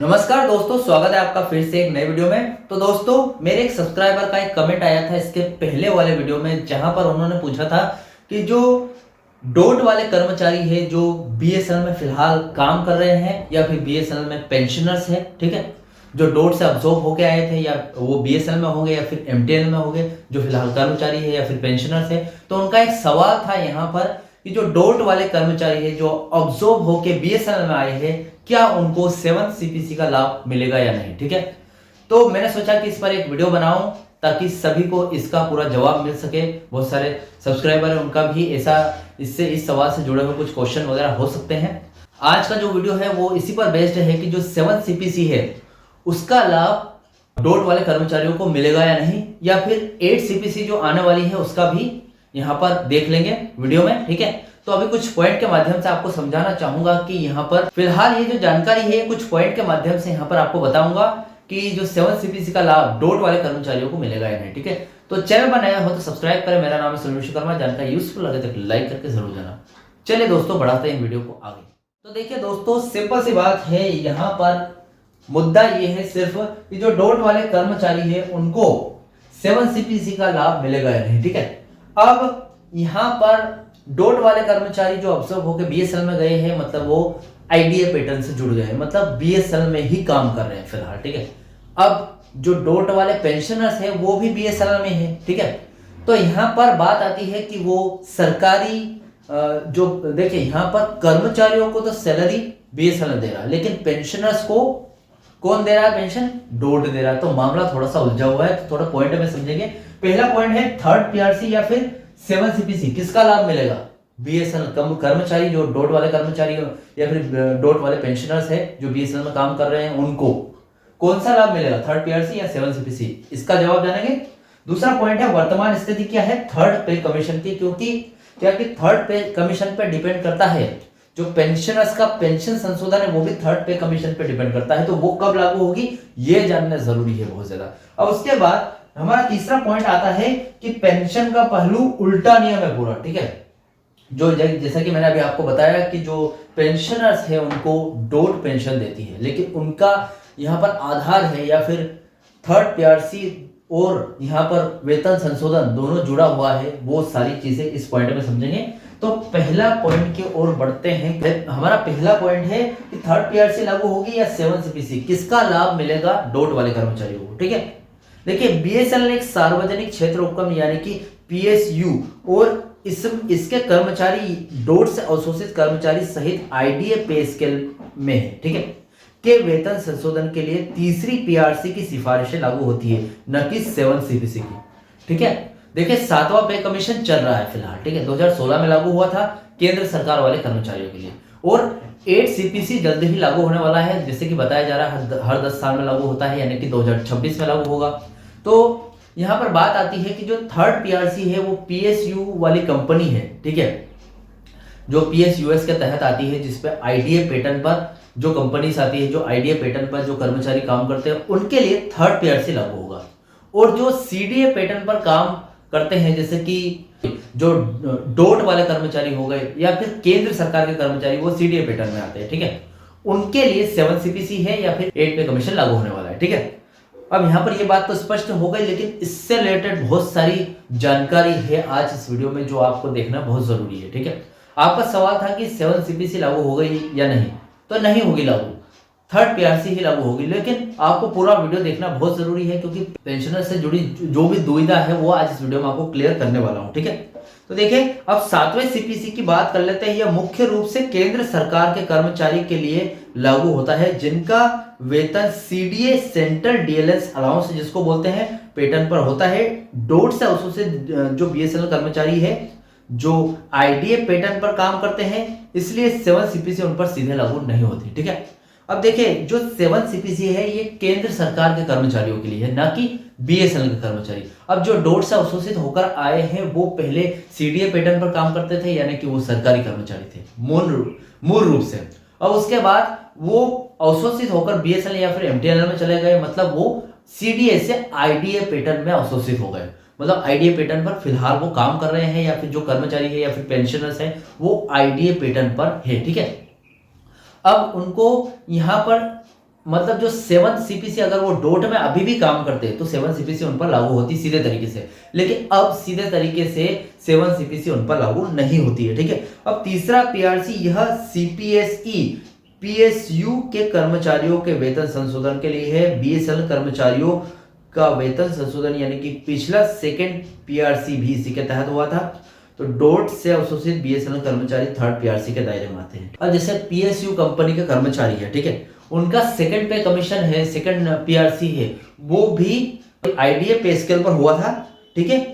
नमस्कार दोस्तों, स्वागत है आपका फिर से एक नए वीडियो में। तो दोस्तों, मेरे एक सब्सक्राइबर का एक कमेंट आया था इसके पहले वाले वीडियो में, जहां पर उन्होंने पूछा था कि जो डोट वाले कर्मचारी है जो बीएसएनएल में फिलहाल काम कर रहे हैं या फिर बीएसएनएल में पेंशनर्स है, ठीक है, जो डोट से अब्जॉर्ब होके आए थे या वो बीएसएनएल में होंगे या फिर एमटीएनएल में होंगे, जो फिलहाल कर्मचारी है या फिर पेंशनर्स है। तो उनका एक सवाल था यहाँ पर कि जो डोट वाले कर्मचारी है जो ऑब्जॉर्ब होके बीएसएनएल में आए हैं, क्या उनको 7 सीपीसी का लाभ मिलेगा या नहीं, ठीक है। तो मैंने सोचा कि इस पर एक वीडियो बनाऊं ताकि सभी को इसका पूरा जवाब मिल सके। बहुत सारे सब्सक्राइबर है, उनका भी ऐसा इससे इस सवाल से जुड़े हुए कुछ क्वेश्चन वगैरह हो सकते हैं। आज का जो वीडियो है वो इसी पर बेस्ड है कि जो 7 सीपीसी है उसका लाभ डोट वाले कर्मचारियों को मिलेगा या नहीं, या फिर 8 सीपीसी जो आने वाली है उसका भी यहाँ पर देख लेंगे वीडियो में, ठीक है। तो अभी कुछ पॉइंट के माध्यम से आपको समझाना चाहूंगा कि यहाँ पर फिलहाल ये जो जानकारी है कुछ पॉइंट के माध्यम से यहाँ पर आपको बताऊंगा कि जो 7 सीपीसी का लाभ डोट वाले कर्मचारियों को मिलेगा या नहीं, ठीक है। तो चैनल पर नया हो तो सब्सक्राइब करें। मेरा नाम है सुनील विश्वकर्मा। जानकारी यूजफुल लगे तो लाइक करके जरूर जाना। चलिए दोस्तों, बढ़ाते हैं वीडियो को आगे। तो देखिए दोस्तों, सिंपल सी बात है, यहाँ पर मुद्दा ये है सिर्फ कि जो डोट वाले कर्मचारी है उनको 7 सीपीसी का लाभ मिलेगा या नहीं, ठीक है। अब यहाँ पर डोट वाले कर्मचारी जो ऑब्जर्व होकर बीएसएनएल में गए हैं, मतलब वो आईडीए पैटर्न से जुड़ गए हैं, मतलब बीएसएनएल में ही काम कर रहे हैं फिलहाल, ठीक है। अब जो डोट वाले पेंशनर्स हैं वो भी बीएसएनएल में है, ठीक है। तो यहाँ पर बात आती है कि वो सरकारी जो देखिए यहाँ पर कर्मचारियों को तो सैलरी बीएसएनएल दे रहा है, लेकिन पेंशनर्स को कौन दे रहा है? पेंशन डोट दे रहा है। तो मामला थोड़ा सा उलझा हुआ है, तो थोड़ा पॉइंट में समझेंगे। पहला पॉइंट है थर्ड पीआरसी या फिर 7 सीपीसी किसका लाभ मिलेगा? बीएसएनएल कर्मचारी जो डोट वाले कर्मचारी या फिर डोट वाले पेंशनर्स है जो बीएसएनएल में काम कर रहे हैं, उनको कौन सा लाभ मिलेगा? थर्ड पीआरसी या 7 सीपीसी? इसका जवाब जानेंगे। दूसरा पॉइंट है वर्तमान स्थिति क्या है थर्ड पे कमीशन की, क्योंकि क्या कि थर्ड पे कमीशन पे डिपेंड करता है जो पेंशनर्स का पेंशन संशोधन है वो भी थर्ड पे कमीशन पे डिपेंड करता है। तो वो कब लागू होगी ये जानना जरूरी है बहुत ज्यादा। अब उसके बाद हमारा तीसरा पॉइंट आता है कि पेंशन का पहलू उल्टा नियम है पूरा, ठीक है। जो जैसा कि मैंने अभी आपको बताया कि जो पेंशनर्स है उनको डोट पेंशन देती है, लेकिन उनका यहाँ पर आधार है या फिर थर्ड पीआरसी और यहाँ पर वेतन संशोधन दोनों जुड़ा हुआ है। वो सारी चीजें इस पॉइंट में समझेंगे। तो पहला पॉइंट की ओर बढ़ते हैं। हमारा पहला पॉइंट है कि थर्ड पीआरसी लागू होगी या 7 सीपीसी, किसका लाभ मिलेगा? डोट वाले कर्मचारियों को, ठीक है। देखिए बीएसएनएल एक सार्वजनिक क्षेत्र उपक्रम यानी कि पीएसयू और इसके कर्मचारी डोट से अवशोषित कर्मचारी सहित आईडीए पे स्केल में है, ठीक है, के वेतन संशोधन के लिए तीसरी पीआरसी की सिफारिशें लागू होती है, न कि 7 सीपीसी की, ठीक है। देखिए 7वां पे कमीशन चल रहा है फिलहाल, ठीक है, 2016 में लागू हुआ था केंद्र सरकार वाले कर्मचारियों के लिए, और 8 सीपीसी जल्द ही लागू होने वाला है, जैसे कि बताया जा रहा है हर 10 साल में लागू होता है, यानी कि 2026 में लागू होगा। तो यहाँ पर बात आती है कि जो थर्ड पीआरसी है वो पीएसयू वाली कंपनी है, ठीक है, जो पीएसयूएस के तहत आती है, जिसपे आईडीए पैटर्न पर जो कंपनीज आती है, जो आईडीए पैटर्न पर जो कर्मचारी काम करते हैं उनके लिए थर्ड पीआरसी लागू होगा। और जो सीडीए पैटर्न पर काम करते हैं, जैसे कि जो डोट वाले कर्मचारी हो गए या फिर केंद्र सरकार के कर्मचारी, वो सीडीए पैटर्न में आते हैं, ठीक है, उनके लिए 7 सीपीसी है या फिर 8 पे कमीशन लागू होने वाला है, ठीक है। अब यहाँ पर ये बात तो स्पष्ट हो गई, लेकिन इससे रिलेटेड बहुत सारी जानकारी है आज इस वीडियो में जो आपको देखना बहुत जरूरी है, ठीक है। आपका सवाल था कि 7 सीपीसी लागू हो गई या नहीं, तो नहीं होगी लागू, थर्ड पीआरसी ही लागू होगी। लेकिन आपको पूरा वीडियो देखना बहुत जरूरी है, क्योंकि पेंशनर से जुड़ी जो भी दुविधा है वो आज इस वीडियो में आपको क्लियर करने वाला हूं, ठीक है। तो देखिए अब 7वें सीपीसी की बात कर लेते हैं। यह मुख्य रूप से केंद्र सरकार के कर्मचारी के लिए लागू होता है जिनका वेतन सीडीए सेंट्रल डीएलएस अलाउंस जिसको बोलते हैं पैटर्न पर होता है। डोट से अवशोषित जो बीएसएनएल कर्मचारी है जो आईडीए पैटर्न पर काम करते हैं, इसलिए 7 सीपीसी उन पर सीधे लागू नहीं होती, ठीक है। अब देखिए जो 7 सीपीसी है ये केंद्र सरकार के कर्मचारियों के लिए है, ना कि बीएसएनएल के कर्मचारी। अब जो डोट से अवशोषित होकर आए हैं वो पहले सीडीए पैटर्न पर काम करते थे, यानी कि वो सरकारी कर्मचारी थे मूल रूप से। अब उसके बाद वो अवशोषित होकर बीएसएनएल या फिर एमटीएनएल में चले गए, मतलब वो सीडीए से आईडीए पैटर्न में अवशोषित हो गए, मतलब आईडीए पैटर्न पर फिलहाल वो काम कर रहे हैं, या फिर जो कर्मचारी है या फिर पेंशनर्स है वो आईडीए पैटर्न पर है, ठीक है। अब उनको यहाँ पर मतलब जो 7 सीपीसी अगर वो डोट में अभी भी काम करते हैं तो 7 सीपीसी उन पर लागू होती सीधे तरीके से, लेकिन अब सीधे तरीके से 7 सीपीसी उन पर लागू नहीं होती है। ठीक है, अब तीसरा पीआरसी यह सीपीएसई पीएसयू के कर्मचारियों के वेतन संशोधन के लिए है। बीएसएनएल कर्मचारियों का वेतन संशोधन यानी कि पिछला सेकंड पीआरसी भी इसी के तहत हुआ था। तो डोट से अवशोषित बीएसएनएल कर्मचारी थर्ड पीआरसी के दायरे में आते हैं। अब जैसे पीएसयू कंपनी के कर्मचारी है, ठीक है, उनका सेकंड पे कमीशन है, सेकंड पीआरसी है, वो भी आईडीए पे स्केल पर हुआ था। ठीक है,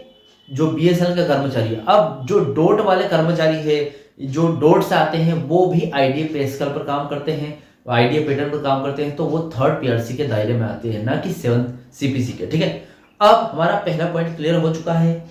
जो बीएसएनएल का कर्मचारी है। अब जो डोट वाले कर्मचारी है, जो डोट से आते हैं, वो भी आईडीए पे स्केल पर काम करते हैं, आईडीए पैटर्न पर काम करते हैं, तो वो थर्ड पीआरसी के दायरे में आते हैं, ना कि 7 सीपीसी के। ठीक है, अब हमारा पहला पॉइंट क्लियर हो चुका है,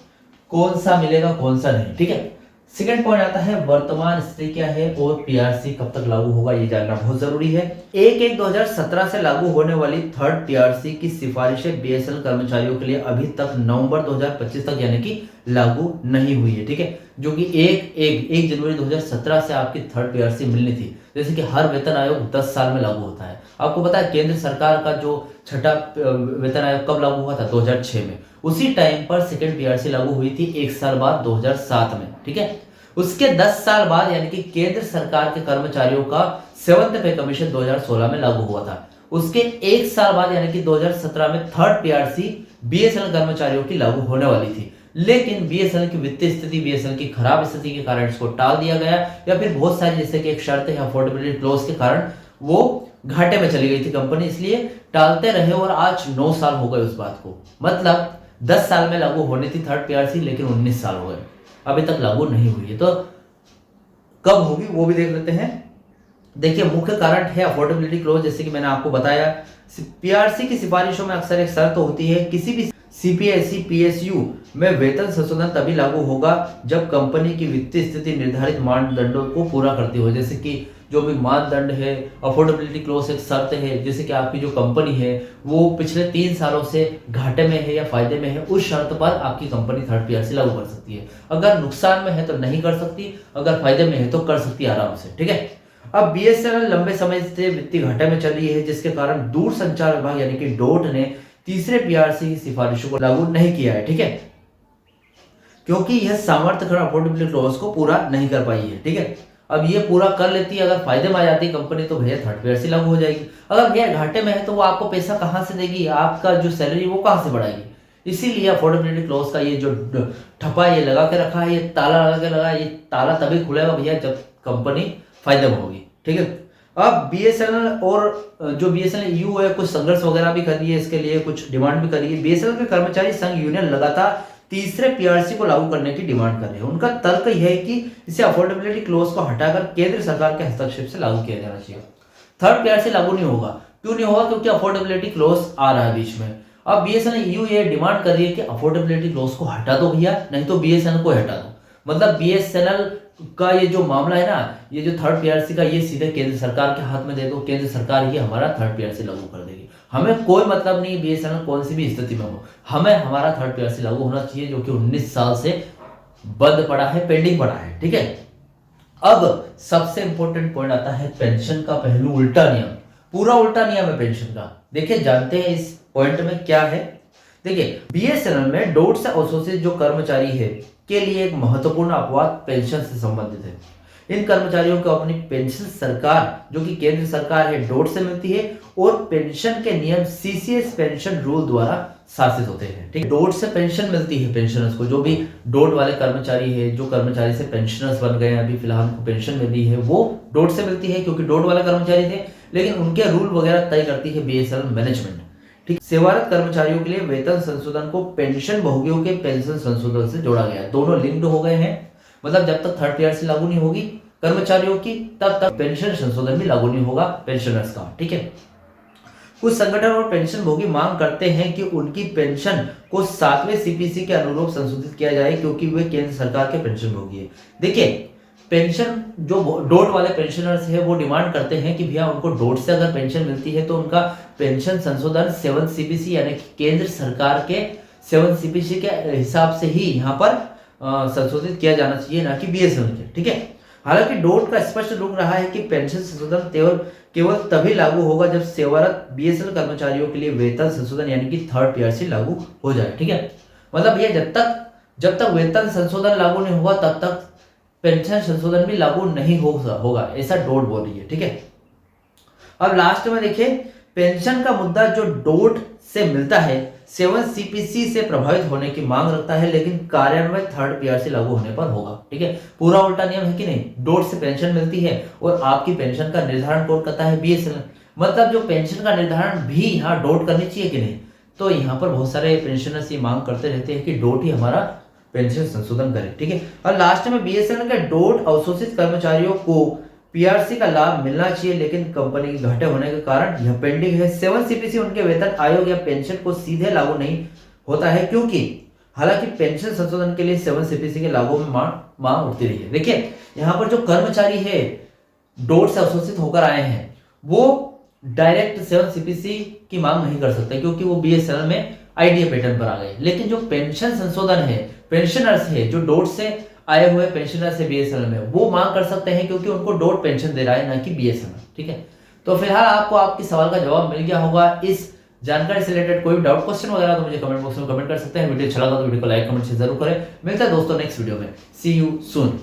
कौन सा मिलेगा कौन सा नहीं। ठीक है, सेकंड पॉइंट आता है वर्तमान स्थिति क्या है और पीआरसी कब तक लागू होगा, ये जानना बहुत जरूरी है। 1/1/2017 से लागू होने वाली थर्ड पीआरसी की सिफारिशें बीएसएनएल कर्मचारियों के लिए अभी तक नवंबर 2025 तक यानी कि लागू नहीं हुई है। ठीक है, जो कि 1 जनवरी 2017 से आपकी थर्ड पीआरसी मिलनी थी। जैसे कि हर वेतन आयोग 10 साल में लागू होता है। आपको पता है केंद्र सरकार का जो छठा वेतन आयोग कब लागू हुआ था, 2006 में। उसी टाइम पर सेकंड पीआरसी लागू हुई थी 1 साल बाद 2007 में। ठीक है, उसके 10 साल बाद यानी कि केंद्र सरकार के कर्मचारियों का 7th पे कमीशन 2016 में लागू हुआ था। उसके 1 साल बाद यानी कि 2017 में थर्ड पीआरसी बीएसएनएल कर्मचारियों की लागू होने वाली थी, लेकिन बीएसएनएल की वित्तीय स्थिति, बीएसएनएल की खराब स्थिति के कारण इसको टाल दिया गया, या फिर बहुत सारी जैसे कि एक शर्त है अफोर्डेबिलिटी क्लॉज के कारण वो घाटे में चली गई थी कंपनी, इसलिए टालते रहे और आज 9 साल हो गए उस बात को। मतलब 10 साल में लागू होनी थी थर्ड पीआरसी, लेकिन 19 साल हो गए, अभी तक लागू नहीं हुई है। तो कब होगी वो भी देख लेते हैं। देखिए, मुख्य कारण है अफोर्डेबिलिटी क्लॉज। जैसे कि मैंने आपको बताया, पीआरसी की सिफारिशों में अक्सर एक शर्त होती है, किसी भी सीपीएसई पीएसयू में वेतन संशोधन तभी लागू होगा जब कंपनी की वित्तीय स्थिति निर्धारित मानदंडों को पूरा करती हो। जैसे कि जो भी मानदंड है, अफोर्डेबिलिटी क्लॉज एक शर्त है, जैसे कि आपकी जो कंपनी है वो पिछले 3 सालों से घाटे में है या फायदे में है, उस शर्त पर आपकी कंपनी थर्ड पीआरसी लागू कर सकती है। अगर नुकसान में है तो नहीं कर सकती, अगर फायदे में है तो कर सकती है आराम से। ठीक है, अब बीएसएनएल लंबे समय से वित्तीय घाटे में चल रही है, जिसके कारण दूरसंचार विभाग यानी कि डोट ने तीसरे पीआरसी की सिफारिशों को लागू नहीं किया है। ठीक है, क्योंकि यह सामर्थ्य खंड अफोर्डेबिलिटी क्लॉज को पूरा नहीं कर पाई है। ठीक है, अब ये पूरा कर लेती है, अगर फायदे में आ जाती है कंपनी तो भैया थर्ड पीआरसी लागू हो जाएगी। अगर भैया घाटे में है तो वो आपको पैसा कहां से देगी, आपका जो सैलरी वो कहां से बढ़ाएगी। इसीलिए अफोर्डेबिलिटी क्लॉज का ये जो ठप्पा ये लगा के रखा है, ये ताला लगा के लगा, ये ताला तभी खुलेगा भैया जब कंपनी फायदे में होगी। ठीक है, अब बीएसएनएल और जो बीएसएनएल यू है कुछ संघर्ष वगैरह भी कर रही है, इसके लिए कुछ डिमांड भी कर रही है। बीएसएनएल के कर्मचारी संघ यूनियन लगातार तीसरे पीआरसी को लागू करने की डिमांड कर रहे हैं। उनका तर्क यह है कि इसे अफोर्डेबिलिटी क्लॉज को हटाकर केंद्र सरकार के हस्तक्षेप से लागू किया जाना चाहिए। थर्ड पीआरसी लागू नहीं होगा, क्यों नहीं होगा, क्योंकि अफोर्डेबिलिटी क्लॉज आ रहा है बीच में। अब बीएसएनएल यू ये डिमांड कर रही है कि अफोर्डेबिलिटी क्लॉज को हटा दो भैया, नहीं तो बीएसएनएल को हटा दो। मतलब बीएसएनएल का ये जो मामला है ना, ये जो थर्ड पीआरसी का, ये सीधे केंद्र सरकार के हाथ में दे दो, केंद्र सरकार ही हमारा थर्ड पीआरसी लागू कर देगी। हमें कोई मतलब नहीं बीएसएनएल कौन सी भी स्थिति में हो, हमें हमारा थर्ड पीआरसी लागू होना चाहिए, जो कि 19 साल से बंद पड़ा है, पेंडिंग पड़ा है। ठीक है, अब सबसे इंपॉर्टेंट पॉइंट आता है पेंशन का पहलू उल्टा नियम। पूरा उल्टा नियम है पेंशन का। देखिए, जानते हैं इस पॉइंट में क्या है। देखिए, बीएसएनएल में डोट से अवशोषित जो कर्मचारी है के लिए एक महत्वपूर्ण अपवाद पेंशन से संबंधित है। इन कर्मचारियों को अपनी पेंशन सरकार जो कि केंद्र सरकार है डोट से मिलती है, और पेंशन के नियम सीसीएस पेंशन रूल द्वारा शासित होते हैं। ठीक है, डोट से पेंशन मिलती है पेंशनर्स को। जो भी डोट वाले कर्मचारी है, जो कर्मचारी से पेंशनर्स बन गए हैं, अभी फिलहाल को पेंशन मिली है, वो डोट से मिलती है, क्योंकि डोट वाले कर्मचारी थे, लेकिन उनके रूल वगैरह तय करती है बीएसएनएल मैनेजमेंट। ठीक, सेवारत कर्मचारियों के लिए वेतन संशोधन को पेंशन भोगियों के पेंशन संशोधन से जोड़ा गया है। दोनों लिंक्ड हो गए हैं। मतलब जब तक थर्ड पीआरसी लागू नहीं होगी कर्मचारियों की, तब तक पेंशन संशोधन भी लागू नहीं होगा पेंशनर्स का। ठीक है, कुछ संगठन और पेंशन भोगी मांग करते हैं कि उनकी पेंशन को 7वें सीपीसी के अनुरूप संशोधित किया जाए, क्योंकि वे केंद्र सरकार के पेंशन भोगी है। देखिए, पेंशन जो डोट वाले पेंशनर्स है वो डिमांड करते हैं कि भैया उनको डोट से अगर पेंशन मिलती है तो उनका पेंशन संशोधन 7 सीपीसी यानी केंद्र सरकार के 7 सीपीसी के हिसाब से ही यहाँ पर संशोधित किया जाना चाहिए, ना कि बीएसएनएल के। ठीक है, हालांकि डोट का स्पष्ट रुख रहा है कि पेंशन संशोधन केवल तभी लागू होगा जब सेवारत बीएसएनएल कर्मचारियों के लिए वेतन संशोधन यानी कि थर्ड पीआरसी लागू हो जाए। ठीक है, मतलब ये जब तक वेतन संशोधन लागू नहीं होगा तब तक पेंशन संशोधन भी लागू नहीं होगा, ऐसा डोट बोल रही है। ठीक है, अब लास्ट में देखिए, पेंशन का मुद्दा जो डोट से मिलता है 7 सीपीसी से प्रभावित होने की मांग रखता है, लेकिन कार्यान्वयन थर्ड पीआरसी लागू होने पर होगा। ठीक है, पूरा उल्टा नियम है कि नहीं, डोट से पेंशन मिलती है और आपकी पेंशन का निर्धारण कौन करता है, बीएसएनएल। मतलब जो पेंशन का निर्धारण भी यहाँ डोट करनी चाहिए कि नहीं। तो यहाँ पर बहुत सारे पेंशनर्स ये मांग करते रहते हैं कि डोट ही हमारा पेंशन संशोधन करे। ठीक है, और लास्ट में बीएसएनएल के डोट अवशोषित कर्मचारियों को पीआरसी का लाभ मिलना चाहिए, लेकिन कंपनी के घाटे होने के कारण यह पेंडिंग है। 7 सीपीसी उनके वेतन आयोग या पेंशन को सीधे लागू नहीं होता है, क्योंकि हालांकि पेंशन संशोधन के लिए 7 सीपीसी के लागू में मांग उठती रही है। देखिए, यहाँ पर जो कर्मचारी है डोट से अवशोषित होकर आए हैं वो डायरेक्ट 7 सीपीसी की मांग नहीं कर सकते, क्योंकि वो बीएसएनएल में आईडीए पैटर्न पर आ गए। लेकिन जो पेंशन संशोधन है, पेंशनर्स है जो डोट से आए हुए पेंशनर से बीएसएनएल में, वो मांग कर सकते हैं, क्योंकि उनको डोट पेंशन दे रहा है ना कि बीएसएनएल। ठीक है, तो फिलहाल आपको आपके सवाल का जवाब मिल गया होगा। इस जानकारी से रिलेटेड कोई भी डाउट क्वेश्चन वगैरह तो मुझे कमेंट बॉक्स में कमेंट कर सकते हैं। वीडियो अच्छा लगा तो वीडियो को लाइक कमेंट शेयर जरूर करें। मिलता है दोस्तों नेक्स्ट वीडियो में। सी यू सून।